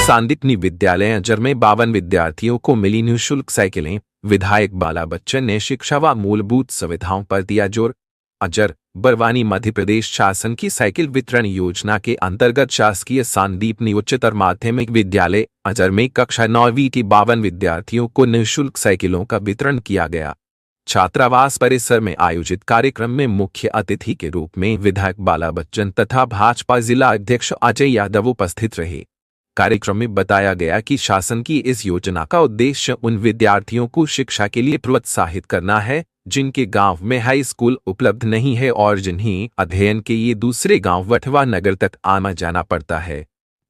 सांदीपनी विद्यालय अजर में 52 विद्यार्थियों को मिली निःशुल्क साइकिलें। विधायक बाला बच्चन ने शिक्षा व मूलभूत सुविधाओं पर दिया जोर। अजर बरवानी मध्य प्रदेश शासन की साइकिल वितरण योजना के अंतर्गत शासकीय सांदीपनी उच्चतर माध्यमिक विद्यालय अजर में कक्षा 9वीं के 52 विद्यार्थियों को निःशुल्क साइकिलों का वितरण किया गया। छात्रावास परिसर में आयोजित कार्यक्रम में मुख्य अतिथि के रूप में विधायक बाला बच्चन तथा भाजपा जिला अध्यक्ष अजय यादव उपस्थित रहे। कार्यक्रम में बताया गया कि शासन की इस योजना का उद्देश्य उन विद्यार्थियों को शिक्षा के लिए प्रोत्साहित करना है जिनके गांव में हाई स्कूल उपलब्ध नहीं है और जिन्हें अध्ययन के लिए दूसरे गांव अथवा नगर तक आना जाना पड़ता है।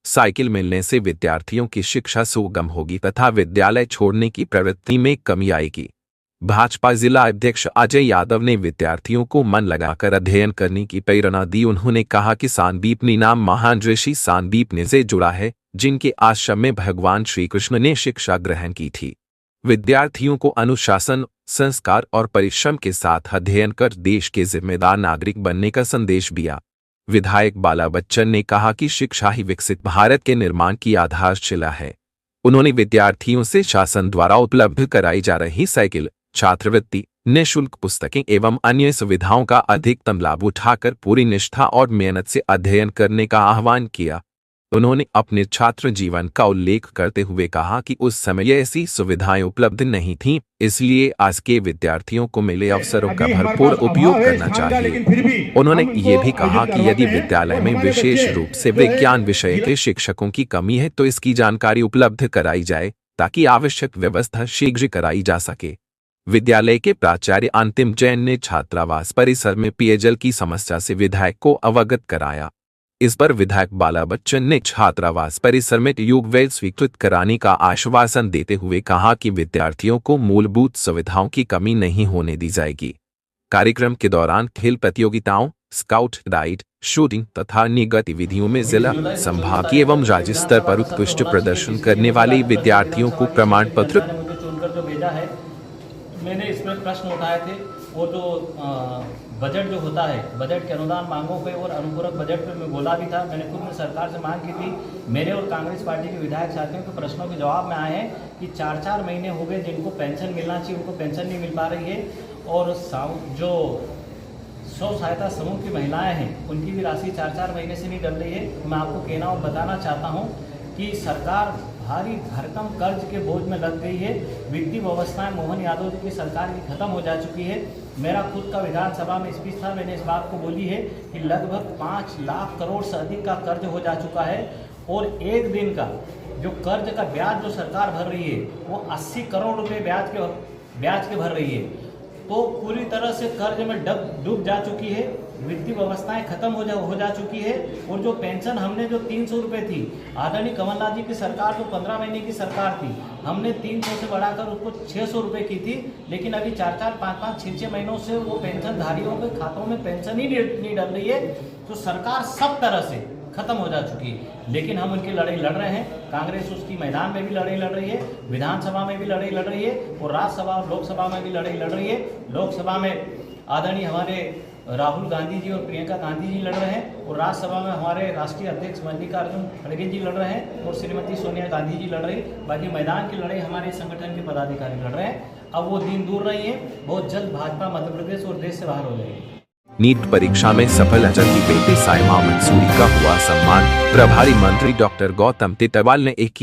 साइकिल मिलने से विद्यार्थियों की शिक्षा सुगम होगी तथा विद्यालय छोड़ने की प्रवृत्ति में कमी आएगी। भाजपा जिला अध्यक्ष अजय यादव ने विद्यार्थियों को मन लगाकर अध्ययन करने की प्रेरणा दी। उन्होंने कहा कि सांदीपनी नाम महान ऋषि सांदीपनी से जुड़ा है जिनके आश्रम में भगवान श्री कृष्ण ने शिक्षा ग्रहण की थी। विद्यार्थियों को अनुशासन, संस्कार और परिश्रम के साथ अध्ययन कर देश के जिम्मेदार नागरिक बनने का संदेश दिया। विधायक बाला बच्चन ने कहा कि शिक्षा ही विकसित भारत के निर्माण की आधारशिला है। उन्होंने विद्यार्थियों से शासन द्वारा उपलब्ध कराई जा रही साइकिल, छात्रवृत्ति, निःशुल्क पुस्तकें एवं अन्य सुविधाओं का अधिकतम लाभ उठाकर पूरी निष्ठा और मेहनत से अध्ययन करने का आह्वान किया। उन्होंने अपने छात्र जीवन का उल्लेख करते हुए कहा कि उस समय ऐसी सुविधाएं उपलब्ध नहीं थीं, इसलिए आज के विद्यार्थियों को मिले अवसरों का भरपूर उपयोग करना चाहिए। उन्होंने ये भी कहा कि यदि विद्यालय में विशेष रूप से विज्ञान विषय के शिक्षकों की कमी है तो इसकी जानकारी उपलब्ध कराई जाए ताकि आवश्यक व्यवस्था शीघ्र कराई जा सके। विद्यालय के प्राचार्य अंतिम जैन ने छात्रावास परिसर में पेयजल की समस्या से विधायक को अवगत कराया। इस पर विधायक बाला बच्चन ने छात्रावास परिसर में ट्यूबवेल स्वीकृत कराने का आश्वासन देते हुए कहा कि विद्यार्थियों को मूलभूत सुविधाओं की कमी नहीं होने दी जाएगी। कार्यक्रम के दौरान खेल प्रतियोगिताओं, स्काउट गाइड, शूटिंग तथा अन्य गतिविधियों में जिला, संभागीय एवं राज्य स्तर पर उत्कृष्ट प्रदर्शन करने वाले विद्यार्थियों को प्रमाण पत्र। मैंने इसमें प्रश्न उठाए थे, वो जो बजट जो होता है, बजट के अनुदान मांगों पे और अनुपूरक बजट पे मैं बोला भी था। मैंने खुद सरकार से मांग की थी। मेरे और कांग्रेस पार्टी के विधायक साथियों के प्रश्नों के जवाब में आए हैं कि 4-4 महीने हो गए जिनको पेंशन मिलना चाहिए उनको पेंशन नहीं मिल पा रही है, और जो स्व सहायता समूह की महिलाएँ हैं उनकी भी राशि 4-4 महीने से नहीं डल रही है। मैं आपको कहना और बताना चाहता हूँ कि सरकार भारी भरकम कर्ज के बोझ में लग गई है। वित्तीय व्यवस्थाएं मोहन यादव जी की सरकार की खत्म हो जा चुकी है। मेरा खुद का विधानसभा में स्पीच था, मैंने इस बात को बोली है कि लगभग 5 लाख करोड़ से अधिक का कर्ज हो जा चुका है, और एक दिन का जो कर्ज का ब्याज जो सरकार भर रही है वो 80 करोड़ रुपये ब्याज के भर रही है। तो पूरी तरह से कर्ज में डूब जा चुकी है। वित्तीय व्यवस्थाएं खत्म हो जा चुकी है। और जो पेंशन हमने जो 300 रुपये थी, आदरणीय कमलनाथ जी की सरकार तो 15 महीने की सरकार थी, हमने 300 से बढ़ाकर उसको 600 रुपये की थी, लेकिन अभी 4-4, 5-5, 6-6 महीनों से वो पेंशनधारियों के खातों में पेंशन ही नहीं डल रही है। तो सरकार सब तरह से खत्म हो जा चुकी है, लेकिन हम उनकी लड़ाई लड़ रहे हैं। कांग्रेस उसकी मैदान में भी लड़ाई लड़ रही है, विधानसभा में भी लड़ाई लड़ रही है, और राज्यसभा और लोकसभा में भी लड़ाई लड़ रही है। लोकसभा में आदरणीय हमारे राहुल गांधी जी और प्रियंका गांधी जी लड़ रहे हैं, और राज्यसभा में हमारे राष्ट्रीय अध्यक्ष मल्लिकार्जुन खड़गे जी लड़ रहे हैं, और श्रीमती सोनिया गांधी जी लड़ रही है। बाकी मैदान की लड़ाई हमारे संगठन के पदाधिकारी लड़ रहे हैं। अब वो दिन दूर नहीं है, बहुत जल्द भाजपा मध्य प्रदेश और देश से बाहर हो जाएगी। नीट परीक्षा में सफल अजर की बेटी साइमा मंसूरी का हुआ सम्मान। प्रभारी मंत्री डॉक्टर गौतम टिटवाल ने 21